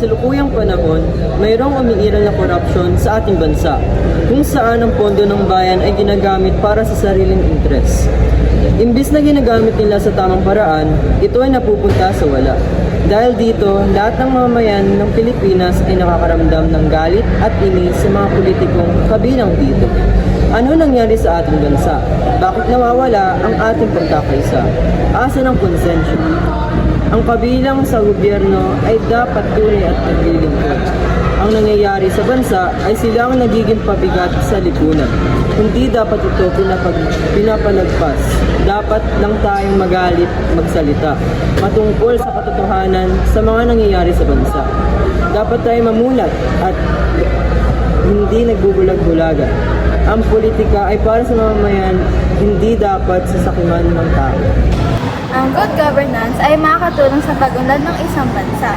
kasalukuyang panahon, mayroong umiiral na korupsyon sa ating bansa, kung saan ang pondo ng bayan ay ginagamit para sa sariling interes. Imbis na ginagamit nila sa tamang paraan, ito ay napupunta sa wala. Dahil dito, lahat ng mamamayan ng Pilipinas ay nakakaramdam ng galit at inis sa mga politikong kabilang dito. Ano nangyari sa ating bansa? Bakit nawawala ang ating pagkakaisa? Asan ang konsensya? Ang kabilang sa gobyerno ay dapat tunay at naglilingkod. Ang nangyayari sa bansa ay silang nagiging pabigat sa lipunan. Hindi dapat ito pinapalagpas. Dapat lang tayong magalit, magsalita, matungkol sa katotohanan sa mga nangyayari sa bansa. Dapat tayong mamulat at hindi nagbubulag-bulagan. Ang politika ay para sa mamamayan, hindi dapat sasakiman ng tao. Ang good governance ay makakatulong sa pag-unlad ng isang bansa.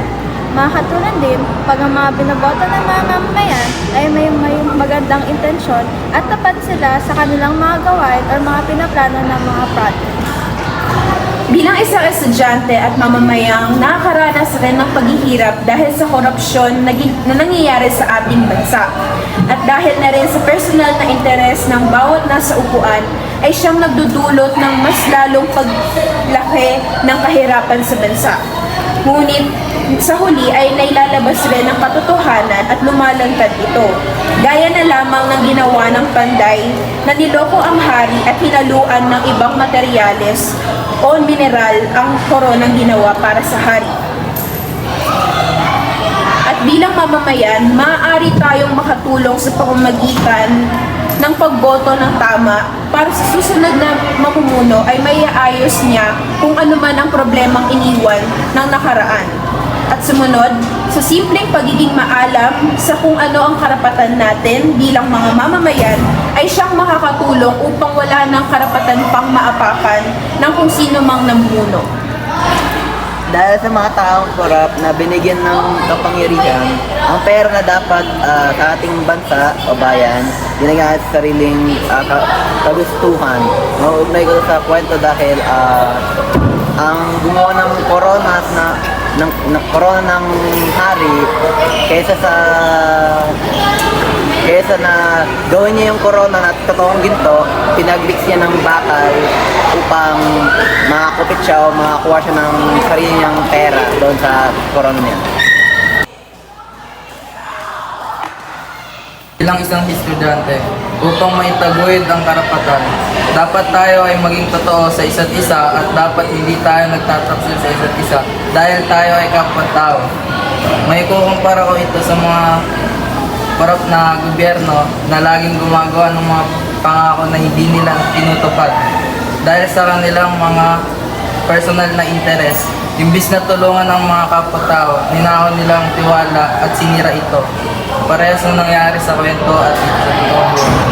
Makakatulong din pag ang mga binoboto ng mga mamamayan ay may magandang intensyon at tapat sila sa kanilang mga gawain o mga pinaplano ng mga project. Bilang isang estudyante at mamamayang nakakaranas rin ng paghihirap dahil sa korupsyon na nangyayari sa ating bansa at dahil na rin sa personal na interes ng bawat nasa upuan ay siyang nagdudulot ng mas lalong paglaki ng kahirapan sa bansa. Ngunit sa huli ay nailalabas rin ang katotohanan at lumalantad ito. Gaya na lamang ng ginawa ng Panday na niloko ang hari at hinaluan ng ibang materyales o mineral ang koronang ginawa para sa hari. At bilang mamamayan, maaari tayong makatulong sa pamamagitan ng pagboto ng tama para sa susunod na mamumuno ay maiaayos niya kung ano man ang problemang iniwan ng nakaraan. At sumunod, sa simpleng pagiging maalam sa kung ano ang karapatan natin bilang mga mamamayan ay siyang makakatulong upang wala ng karapatan pang maapakan ng kung sino mang namumuno. Dahil sa mga taong korap na binigyan ng kapangyarihan, ang pera na dapat sa ating bansa o bayan, ginagamit sa sariling kagustuhan. Mauugnay ko sa kwento dahil ang gumawa ng corona ng hari kaysa na gawin niya yung corona na totoong ginto, pinaglix niya ng bakal upang makakupit siya o makakuha siya ng sarili niyang pera doon sa corona niya. Bilang isang estudyante, upang maitaguyod ang karapatan, dapat tayo ay maging totoo sa isa't isa at dapat hindi tayo nagtataksil sa isa't isa dahil tayo ay kapwa-tao. May kukumpara ko ito sa mga korap na gobyerno na laging gumagawa ng mga pangako na hindi nila tinutupad. Dahil sa kanilang mga personal na interes, imbis na tulungan ang mga kapwa-tao, ninakaw nilang tiwala at sinira ito. Parehas na nangyari sa kwento at sa totoong buhay.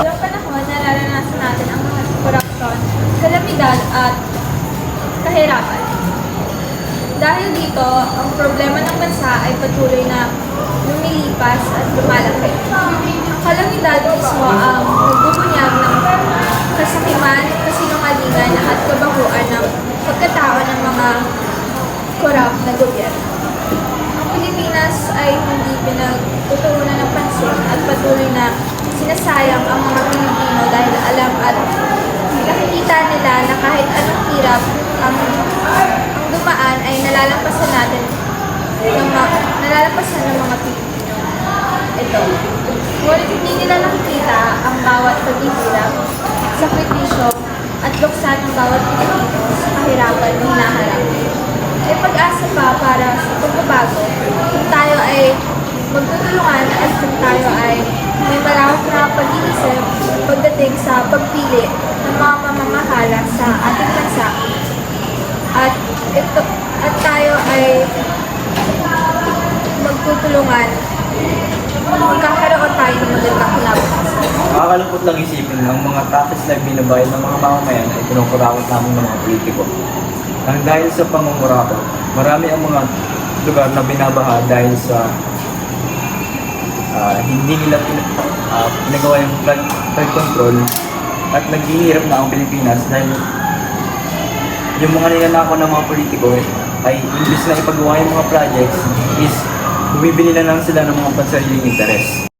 Ilang panahon, nararanasan natin ang mga korupsyon, kalamidad at kahirapan. Dahil dito, ang problema ng bansa ay patuloy na lumilipas at lumalaki. Ang kalamidad mismo ang nagbubunyag ng kasakiman, kasinungalingan at kabahuan ng pagkatao ng mga korap na gobyerno. Ang Pilipinas ay hindi pinagtutuunan ng pansin at patuloy na sinasayang ang mga Pilipino dahil alam at nakikita nila na kahit anong hirap ang dumaan ay nalalampasan ng mga Pilipino. Ito. Ngunit hindi nila nakikita ang bawat paghihirap, sakripisyo at luksa ng bawat Pilipino sa kahirapan na hinaharap. May pag-asa pa para sa pagbabago kung tayo ay magtutulungan at kung tayo ay may malawak na pag-iisip pagdating sa pagpili ng mga mamamahala sa ating bansa at tayo ay magtutulungan, magkakaroon tayo ng magandang kinabukasan. Nakakalungkot lang isipin ng mga taxes na binabayad ng mga mamamayan ay kinukurakot namin ng mga politiko. Nang dahil sa pangungurakot, marami ang mga lugar na binabaha dahil sa hindi nila pinagawa yung flood control at naghihirap na ang Pilipinas dahil yung mga nilalako ng mga politiko ay imbis na ipagawa yung mga projects is bumibili na lang sila ng mga pansariling interes.